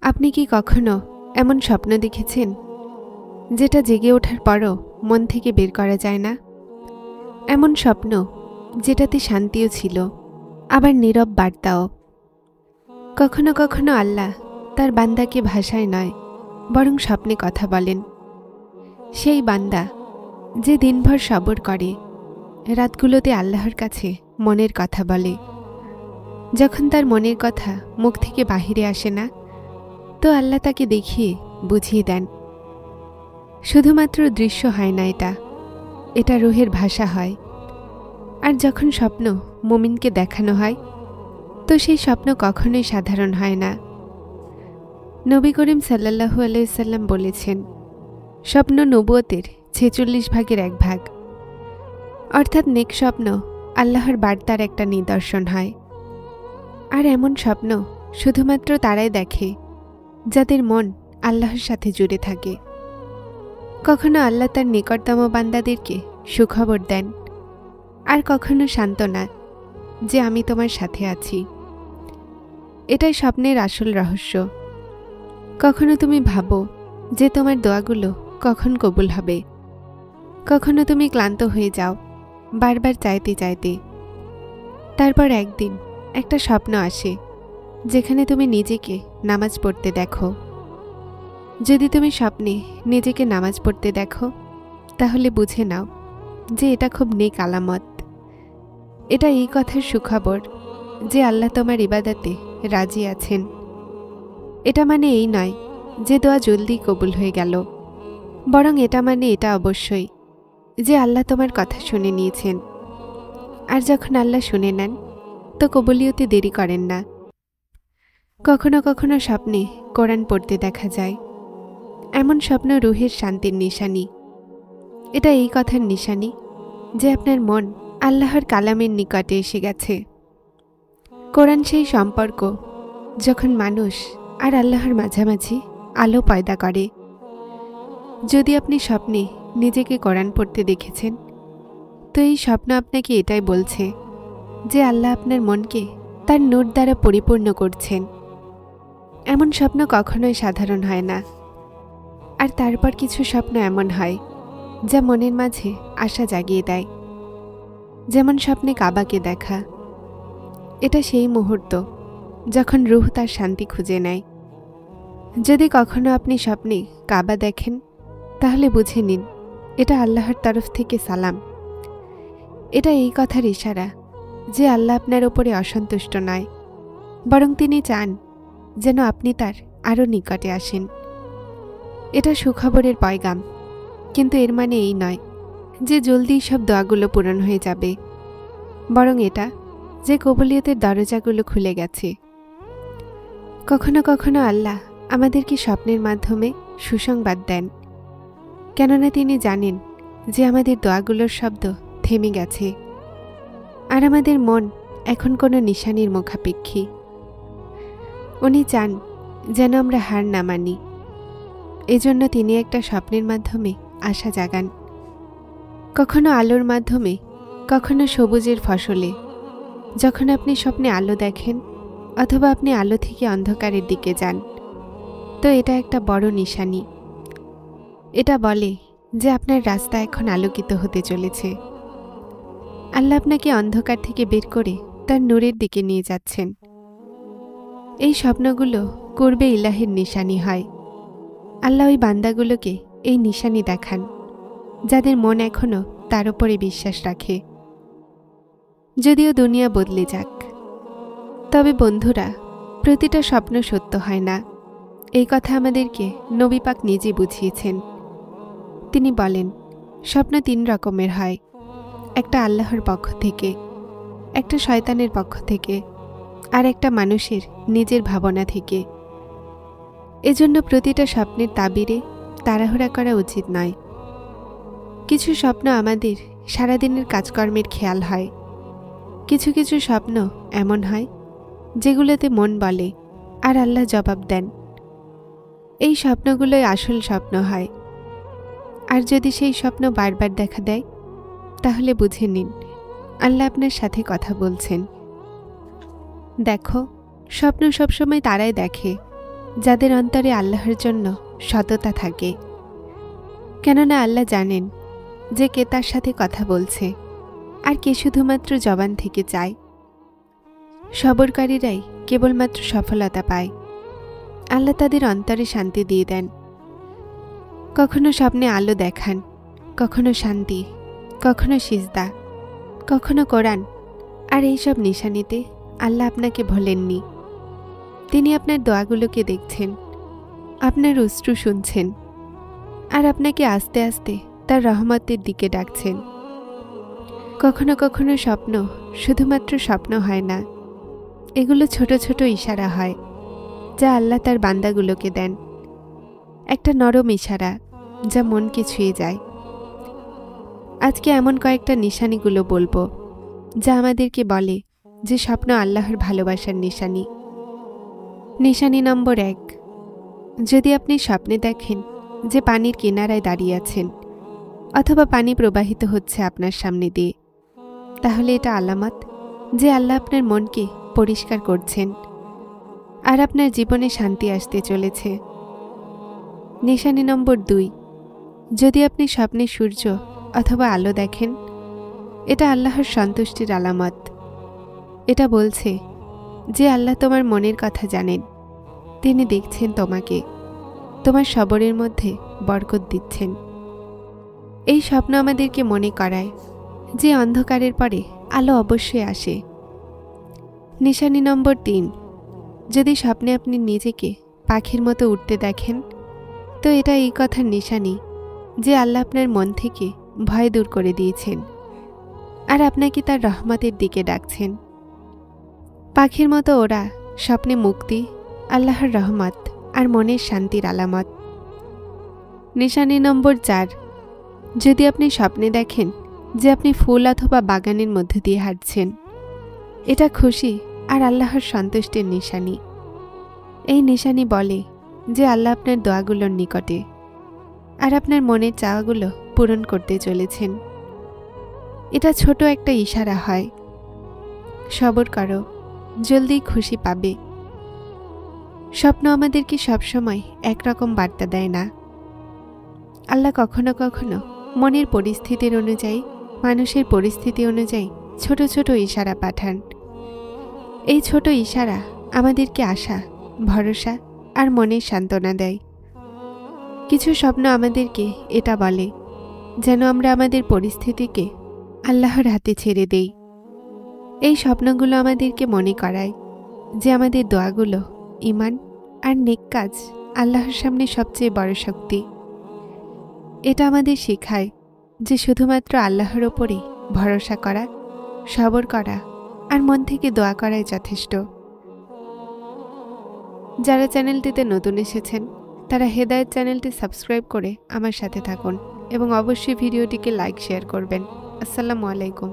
আপনি কি কখনো এমন স্বপ্ন দেখেছেন যেটা জেগে ওঠার পরও মন থেকে বের করা যায় না? এমন স্বপ্ন যেটাতে শান্তিও ছিল, আবার নীরব বার্তাও। কখনো কখনো আল্লাহ তার বান্দাকে ভাষায় নয় বরং স্বপ্নে কথা বলেন। সেই বান্দা যে দিনভর সবর করে, রাতগুলোতে আল্লাহর কাছে মনের কথা বলে। যখন তার মনের কথা মুখ থেকে বাহিরে আসে না, তো আল্লাহ তাকে দেখিয়ে বুঝিয়ে দেন। শুধুমাত্র দৃশ্য হয় না, এটা রুহের ভাষা হয়। আর যখন স্বপ্ন মুমিনকে দেখানো হয়, তো সেই স্বপ্ন কখনোই সাধারণ হয় না। নবী করিম সাল্লাল্লাহু আলাইহি সাল্লাম বলেছেন, স্বপ্ন নবুয়তের 46 ভাগের 1 ভাগ, অর্থাৎ নেক স্বপ্ন আল্লাহর বার্তার একটা নিদর্শন হয়। আর এমন স্বপ্ন শুধুমাত্র তারাই দেখে যাদের মন আল্লাহর সাথে জুড়ে থাকে। কখনো আল্লাহ তার নিকটতম বান্দাদেরকে সুখবর দেন, আর কখনো সান্ত্বনা যে আমি তোমার সাথে আছি। এটাই স্বপ্নের আসল রহস্য। কখনো তুমি ভাবো যে তোমার দোয়াগুলো কখন কবুল হবে, কখনো তুমি ক্লান্ত হয়ে যাও বারবার চাইতে চাইতে। তারপর একদিন একটা স্বপ্ন আসে যেখানে তুমি নিজেকে নামাজ পড়তে দেখো। যদি তুমি স্বপ্নে নিজেকে নামাজ পড়তে দেখো, তাহলে বুঝে নাও যে এটা খুব নেক আলামত। এটা এই কথার সুখবর যে আল্লাহ তোমার ইবাদতে রাজি আছেন। এটা মানে এই নয় যে দোয়া জলদি কবুল হয়ে গেল, বরং এটা মানে এটা অবশ্যই যে আল্লাহ তোমার কথা শুনে নিয়েছেন। আর যখন আল্লাহ শুনে নেন, তো কবুলিয়তে দেরি করেন না। কখনো কখনো স্বপ্নে কোরআন পড়তে দেখা যায়। এমন স্বপ্ন রুহের শান্তির নিশানি। এটা এই কথার নিশানি যে আপনার মন আল্লাহর কালামের নিকটে এসে গেছে। কোরআন সেই সম্পর্ক যখন মানুষ আর আল্লাহর মাঝামাঝি আলো পয়দা করে। যদি আপনি স্বপ্নে নিজেকে কোরআন পড়তে দেখেছেন, তো এই স্বপ্ন আপনাকে এটাই বলছে যে আল্লাহ আপনার মনকে তার নূর দ্বারা পরিপূর্ণ করছেন। এমন স্বপ্ন কখনোই সাধারণ হয় না। আর তারপর কিছু স্বপ্ন এমন হয় যা মনের মাঝে আশা জাগিয়ে দেয়। যেমন স্বপ্নে কাবাকে দেখা। এটা সেই মুহূর্ত যখন রূহ তার শান্তি খুঁজে নেয়। যদি কখনো আপনি স্বপ্নে কাবা দেখেন, তাহলে বুঝে নিন এটা আল্লাহর তরফ থেকে সালাম। এটা এই কথার ইশারা যে আল্লাহ আপনার ওপরে অসন্তুষ্ট নয়, বরং তিনি চান যেন আপনি তার আরও নিকটে আসেন। এটা সুখবরের পয়গাম, কিন্তু এর মানে এই নয় যে জলদি সব দোয়াগুলো পূরণ হয়ে যাবে, বরং এটা যে কবুলিয়তের দরজাগুলো খুলে গেছে। কখনো কখনো আল্লাহ আমাদেরকে স্বপ্নের মাধ্যমে সুসংবাদ দেন, কেননা তিনি জানেন যে আমাদের দোয়াগুলোর শব্দ থেমে গেছে আর আমাদের মন এখন কোনো নিশানির মুখাপেক্ষী। উনি চান যেন আমরা হার না মানি। এজন্য তিনি একটা স্বপ্নের মাধ্যমে আশা জাগান। কখনো আলোর মাধ্যমে, কখনো সবুজের ফসলে। যখন আপনি স্বপ্নে আলো দেখেন অথবা আপনি আলো থেকে অন্ধকারের দিকে যান, তো এটা একটা বড় নিশানি। এটা বলে যে আপনার রাস্তা এখন আলোকিত হতে চলেছে। আল্লাহ আপনাকে অন্ধকার থেকে বের করে তার নূরের দিকে নিয়ে যাচ্ছেন। এই স্বপ্নগুলো করবে ইলাহের নিশানি হয়। আল্লাহ ওই বান্দাগুলোকে এই নিশানি দেখান যাদের মন এখনো তার উপরে বিশ্বাস রাখে। যদিও দুনিয়া বদলে যাক, তবে বন্ধুরা, প্রতিটা স্বপ্ন সত্য হয় না। এই কথা আমাদেরকে নবী পাক নিজে বুঝিয়েছেন। তিনি বলেন, স্বপ্ন 3 রকমের হয়। একটা আল্লাহর পক্ষ থেকে, একটা শয়তানের পক্ষ থেকে, আর একটা মানুষের নিজের ভাবনা থেকে। এজন্য প্রতিটা স্বপ্নের তাবিরে তাড়াহুড়া করা উচিত নয়। কিছু স্বপ্ন আমাদের সারাদিনের কাজকর্মের খেয়াল হয়। কিছু কিছু স্বপ্ন এমন হয় যেগুলোতে মন বলে আর আল্লাহ জবাব দেন। এই স্বপ্নগুলোই আসল স্বপ্ন হয়। আর যদি সেই স্বপ্ন বারবার দেখা দেয়, তাহলে বুঝে নিন আল্লাহ আপনার সাথে কথা বলছেন। দেখো, স্বপ্ন সবসময় তারাই দেখে যাদের অন্তরে আল্লাহর জন্য সততা থাকে। কেননা আল্লাহ জানেন যে কে তার সাথে কথা বলছে আর কে শুধুমাত্র জবান থেকে চায়। সবরকারীরাই কেবলমাত্র সফলতা পায়। আল্লাহ তাদের অন্তরে শান্তি দিয়ে দেন। কখনো স্বপ্নে আলো দেখান, কখনো শান্তি, কখনো সিজদা, কখনো কোরআন। আর এইসব নিশানিতে আল্লাহ আপনাকে ভোলেননি। তিনি আপনার দোয়াগুলোকে দেখছেন, আপনার অশ্রু শুনছেন, আর আপনাকে আস্তে আস্তে তার রহমতের দিকে ডাকছেন। কখনো কখনো স্বপ্ন শুধুমাত্র স্বপ্ন হয় না, এগুলো ছোট ছোট ইশারা হয় যা আল্লাহ তার বান্দাগুলোকে দেন। একটা নরম ইশারা যা মনকে ছুঁয়ে যায়। আজকে এমন কয়েকটা নিশানিগুলো বলবো যা আমাদেরকে বলে যে স্বপ্ন আল্লাহর ভালোবাসার নিশানি। নিশানি নম্বর 1, যদি আপনি স্বপ্নে দেখেন যে পানির কিনারায় দাঁড়িয়ে আছেন অথবা পানি প্রবাহিত হচ্ছে আপনার সামনে দিয়ে, তাহলে এটা আলামত যে আল্লাহ আপনার মনকে পরিষ্কার করছেন আর আপনার জীবনে শান্তি আসতে চলেছে। নিশানি নম্বর 2, যদি আপনি স্বপ্নে সূর্য অথবা আলো দেখেন, এটা আল্লাহর সন্তুষ্টির আলামত। এটা বলছে যে আল্লাহ তোমার মনের কথা জানেন, তিনি দেখছেন তোমাকে, তোমার সবরের মধ্যে বরকত দিচ্ছেন। এই স্বপ্ন আমাদেরকে মনে করায় যে অন্ধকারের পরে আলো অবশ্যই আসে। নিশানি নম্বর 3, যদি স্বপ্নে আপনি নিজেকে পাখির মতো উঠতে দেখেন, তো এটা এই কথার নিশানি যে আল্লাহ আপনার মন থেকে ভয় দূর করে দিয়েছেন আর আপনাকে তার রহমতের দিকে ডাকছেন। পাখির মতো ওরা স্বপ্নে মুক্তি, আল্লাহর রহমত আর মনের শান্তির আলামত। নিশানি নম্বর 4, যদি আপনি স্বপ্নে দেখেন যে আপনি ফুল অথবা বাগানের মধ্যে দিয়ে হাঁটছেন, এটা খুশি আর আল্লাহর সন্তুষ্টির নিশানি। এই নিশানি বলে যে আল্লাহ আপনার দোয়াগুলোর নিকটে আর আপনার মনের চাওয়াগুলো পূরণ করতে চলেছেন। এটা ছোট একটা ইশারা হয়, সবর করো, জলদি খুশি পাবে। স্বপ্ন আমাদেরকে সবসময় একরকম বার্তা দেয় না। আল্লাহ কখনো কখনো মনের পরিস্থিতির অনুযায়ী, মানুষের পরিস্থিতি অনুযায়ী ছোট ছোট ইশারা পাঠান। এই ছোট ইশারা আমাদেরকে আশা, ভরসা আর মনের সান্ত্বনা দেয়। কিছু স্বপ্ন আমাদেরকে এটা বলে যেন আমরা আমাদের পরিস্থিতিকে আল্লাহর হাতে ছেড়ে দেই। এই স্বপ্নগুলো আমাদেরকে মনে করায় যে আমাদের দোয়াগুলো, ঈমান আর নেক কাজ আল্লাহর সামনে সবচেয়ে বড় শক্তি। এটা আমাদের শেখায় যে শুধুমাত্র আল্লাহর ওপরেই ভরসা করা, সবর করা আর মন থেকে দোয়া করাই যথেষ্ট। যারা চ্যানেলটিতে নতুন এসেছেন তারা হেদায়েত চ্যানেলটি সাবস্ক্রাইব করে আমার সাথে থাকুন এবং অবশ্যই ভিডিওটিকে লাইক শেয়ার করবেন। আসসালামু আলাইকুম।